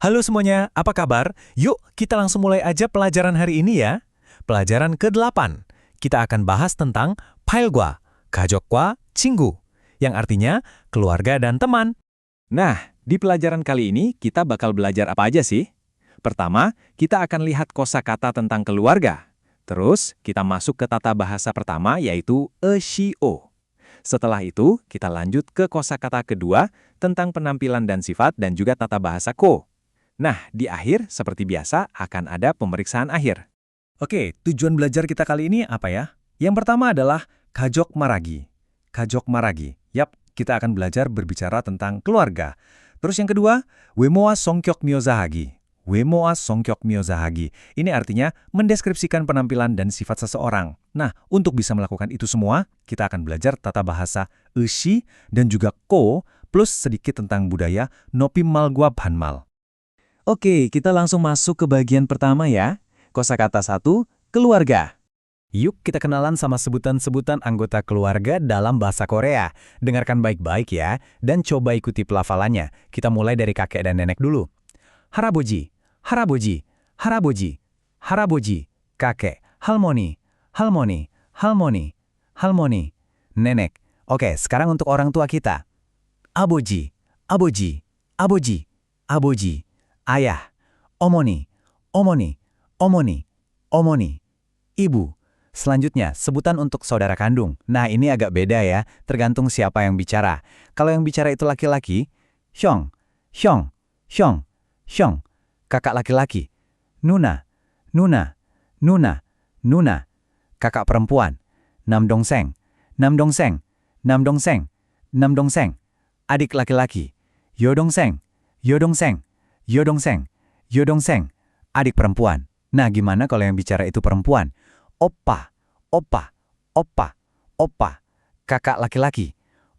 Halo semuanya, apa kabar? Yuk, kita langsung mulai aja pelajaran hari ini ya. Pelajaran ke-8. Kita akan bahas tentang 파일과, 가족과, 친구, yang artinya keluarga dan teman. Nah, di pelajaran kali ini kita bakal belajar apa aja sih? Pertama, kita akan lihat kosakata tentang keluarga. Terus, kita masuk ke tata bahasa pertama yaitu ESHIO. Setelah itu, kita lanjut ke kosakata kedua tentang penampilan dan sifat dan juga tata bahasa ko. Nah, di akhir, seperti biasa, akan ada pemeriksaan akhir. Oke, tujuan belajar kita kali ini apa ya? Yang pertama adalah 가족 말하기. 가족 말하기. Yap, kita akan belajar berbicara tentang keluarga. Terus yang kedua, 외모와 성격 묘사하기. 외모와 성격 묘사하기. Ini artinya mendeskripsikan penampilan dan sifat seseorang. Nah, untuk bisa melakukan itu semua, kita akan belajar tata bahasa 의시 dan juga ko, plus sedikit tentang budaya 높임말과 반말. Oke, kita langsung masuk ke bagian pertama ya. Kosakata 1, keluarga. Yuk kita kenalan sama sebutan-sebutan anggota keluarga dalam bahasa Korea. Dengarkan baik-baik ya, dan coba ikuti pelafalannya. Kita mulai dari kakek dan nenek dulu. 할아버지, 할아버지, 할아버지, 할아버지, kakek. 할머니, 할머니, 할머니, 할머니, nenek. Oke, sekarang untuk orang tua kita. 아버지, 아버지, 아버지, 아버지, ayah. 어머니, 어머니, 어머니, 어머니, ibu. Selanjutnya, sebutan untuk saudara kandung. Nah, ini agak beda ya, tergantung siapa yang bicara. Kalau yang bicara itu laki-laki, 형, 형, 형, 형. Kakak laki-laki, 누나, 누나, 누나, 누나. Kakak perempuan, 남동생, 남동생, 남동생, 남동생. Adik laki-laki, 여동생, 여동생, 여동생, 여동생. Adik perempuan. Nah, gimana kalau yang bicara itu perempuan? 오빠, 오빠, 오빠, 오빠. Kakak laki-laki.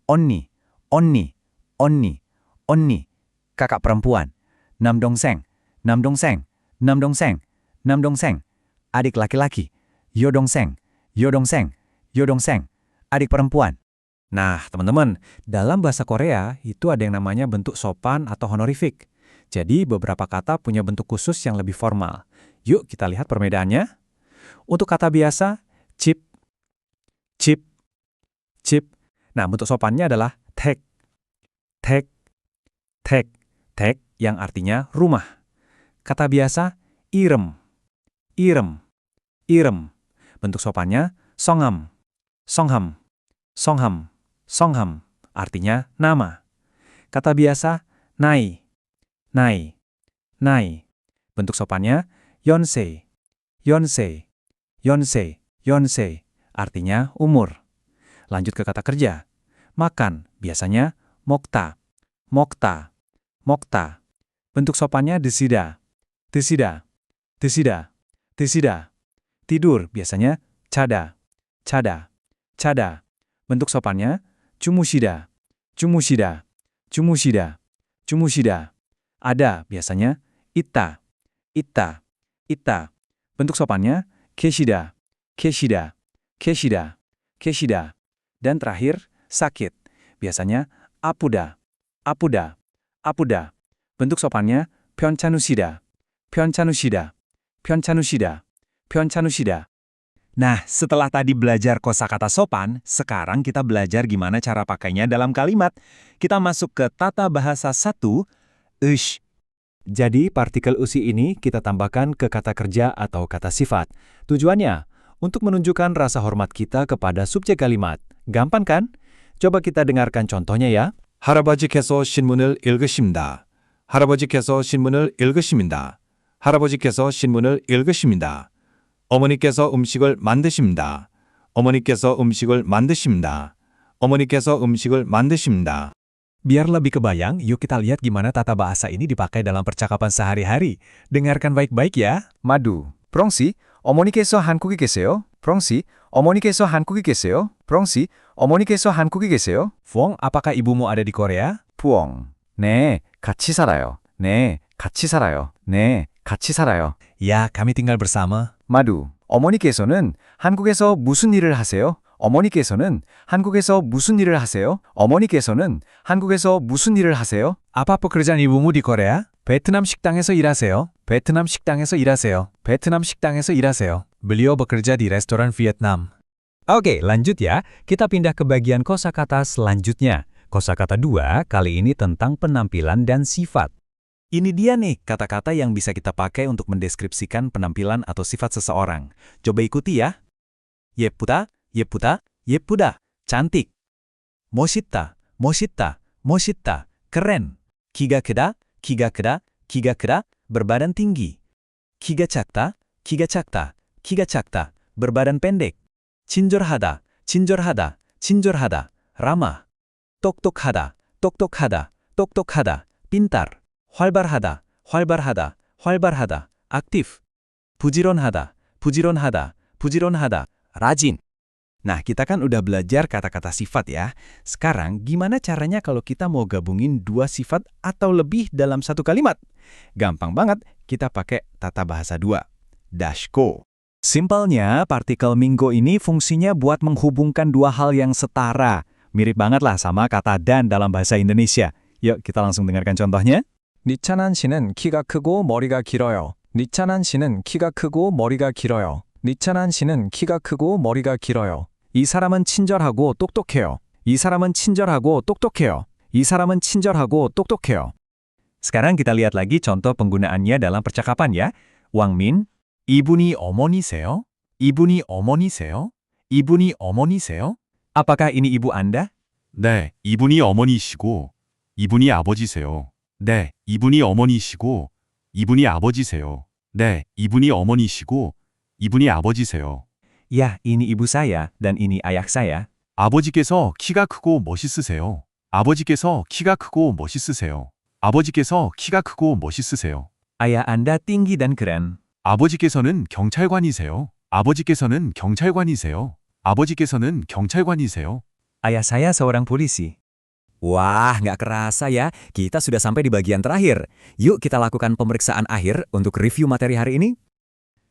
언니, 언니, 언니, 언니. Kakak perempuan. 남동생, 남동생, 남동생, 남동생. Adik laki-laki. 여동생, 여동생, 여동생. Adik perempuan. Nah, teman-teman, dalam bahasa Korea itu ada yang namanya bentuk sopan atau honorifik. Jadi, beberapa kata punya bentuk khusus yang lebih formal. Yuk, kita lihat perbedaannya. Untuk kata biasa, 집, 집, 집. Nah, bentuk sopannya adalah 댁, 댁, 댁, 댁 yang artinya rumah. Kata biasa, 이름, 이름, 이름. Bentuk sopannya, 성함, 성함, 성함, 성함. Artinya nama. Kata biasa, 나이, 나이, 나이. Bentuk sopannya, 연세, 연세, 연세, 연세. Artinya umur. Lanjut ke kata kerja. Makan, biasanya 먹다, 먹다, 먹다. Bentuk sopannya 드시다, 드시다, 드시다, 드시다. Tidur, biasanya 자다, 자다, 자다. Bentuk sopannya 주무시다, 주무시다, 주무시다, 주무시다. Ada, biasanya 있다, 있다, 있다. Bentuk sopannya 계시다, 계시다, 계시다, 계시다. Dan terakhir, sakit. Biasanya 아프다, 아프다, 아프다. Bentuk sopannya 편찮으시다, 편찮으시다, 편찮으시다, 편찮으시다. Nah, setelah tadi belajar kosakata sopan, sekarang kita belajar gimana cara pakainya dalam kalimat. Kita masuk ke tata bahasa 1, 으시. Jadi, partikel usi ini kita tambahkan ke kata kerja atau kata sifat. Tujuannya, untuk menunjukkan rasa hormat kita kepada subjek kalimat. Gampang kan? Coba kita dengarkan contohnya ya. 할아버지께서 신문을 읽으십니다. 할아버지께서 신문을 읽으십니다. 할아버지께서 신문을 읽으십니다. 어머니께서 음식을 만드십니다. 어머니께서 음식을 만드십니다. 어머니께서 음식을 만드십니다. Biar lebih kebayang, yuk kita lihat gimana tata bahasa ini dipakai dalam percakapan sehari-hari. Dengarkan baik-baik ya. Madu. 프랑시, 어머니께서 한국에 계세요? 프랑시, 어머니께서 한국에 계세요? 프랑시, 어머니께서 한국에 계세요? Fuong, apakah ibumu ada di Korea? Fuong. 네, 같이 살아요. 네, 같이 살아요. 네, 같이 살아요. Ya, kami tinggal bersama. 마두, 어머니께서는 한국에서 무슨 일을 하세요? 어머니께서는 한국에서 무슨 일을 하세요? 어머니께서는 한국에서 무슨 일을 하세요? Apa pekerjaan ibumu di Korea? 베트남 식당에서 일하세요. 베트남 식당에서 일하세요. 베트남 식당에서 일하세요. Beliau bekerja di restoran Vietnam. Oke, lanjut ya. Kita pindah ke bagian kosakata selanjutnya. Kosakata 2 kali ini tentang penampilan dan sifat. Ini dia nih kata-kata yang bisa kita pakai untuk mendeskripsikan penampilan atau sifat seseorang. Coba ikuti ya. 예쁘다, 예쁘다, 예쁘다. cantik. 멋있다, 멋있다, 멋있다. keren. 키가 크다, 키가 크다, 키가 크다. berbadan tinggi. 키가 작다, 키가 작다, 키가 작다. berbadan pendek. 친절하다, 친절하다, 친절하다. ramah. 똑똑하다, 똑똑하다, 똑똑하다. pintar. 활발하다, 활발하다, 활발하다. aktif. 부지런하다, 부지런하다, 부지런하다. rajin. Nah, kita kan udah belajar kata-kata sifat ya. Sekarang, gimana caranya kalau kita mau gabungin dua sifat atau lebih dalam satu kalimat? Gampang banget, kita pakai tata bahasa 2. Dashko. Simpelnya, partikel minggo ini fungsinya buat menghubungkan dua hal yang setara. Mirip banget lah sama kata dan dalam bahasa Indonesia. Yuk, kita langsung dengarkan contohnya. 니찬한 씨는 키가 크고 머리가 길어요. 니찬한 씨는 키가 크고 머리가 길어요. 니찬한 씨는 키가 크고 머리가 길어요. 이 사람은 친절하고 똑똑해요. 이 사람은 친절하고 똑똑해요. 이 사람은 친절하고 똑똑해요. Sekarang kita lihat lagi contoh penggunaannya dalam percakapan ya. Wang Min, 이분이 어머니세요? 이분이 어머니세요? 이분이 어머니세요? Apakah ini ibu Anda? 네, 이분이 어머니시고 이분이 아버지세요. 네, 이분이 어머니시고 이분이 아버지세요. 네, 이분이 어머니시고 이분이 아버지세요. Ya, ini ibu saya dan ini ayah saya. 아버지께서 키가 크고 멋있으세요. 아버지께서 키가 크고 멋있으세요. 아버지께서 키가 크고 멋있으세요. Ayah Anda tinggi dan keren. 아버지께서는 경찰관이세요. 아버지께서는 경찰관이세요. 아버지께서는 경찰관이세요. Ayah saya seorang polisi. Wah, nggak kerasa ya, kita sudah sampai di bagian terakhir. Yuk kita lakukan pemeriksaan akhir untuk review materi hari ini.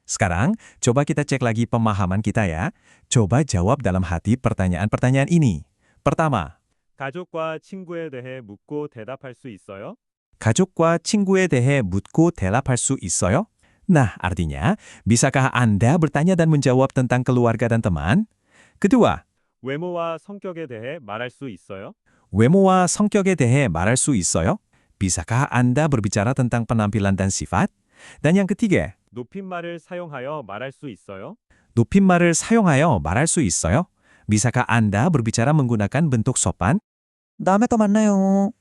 Sekarang, coba kita cek lagi pemahaman kita ya. Coba jawab dalam hati pertanyaan-pertanyaan ini. Pertama, 가족과 친구에 대해 묻고 대답할 수 있어요? 가족과 친구에 대해 묻고 대답할 수 있어요? Nah, artinya, bisakah Anda bertanya dan menjawab tentang keluarga dan teman? Kedua, 외모와 성격에 대해 말할 수 있어요? 외모와 성격에 대해 말할 수 있어요? Bisakah Anda berbicara tentang penampilan dan sifat? Dan yang ketiga, 높임말을 사용하여 말할 수 있어요? 높임말을 사용하여 말할 수 있어요? Bisakah Anda berbicara menggunakan bentuk sopan? 다음에 또 만나요.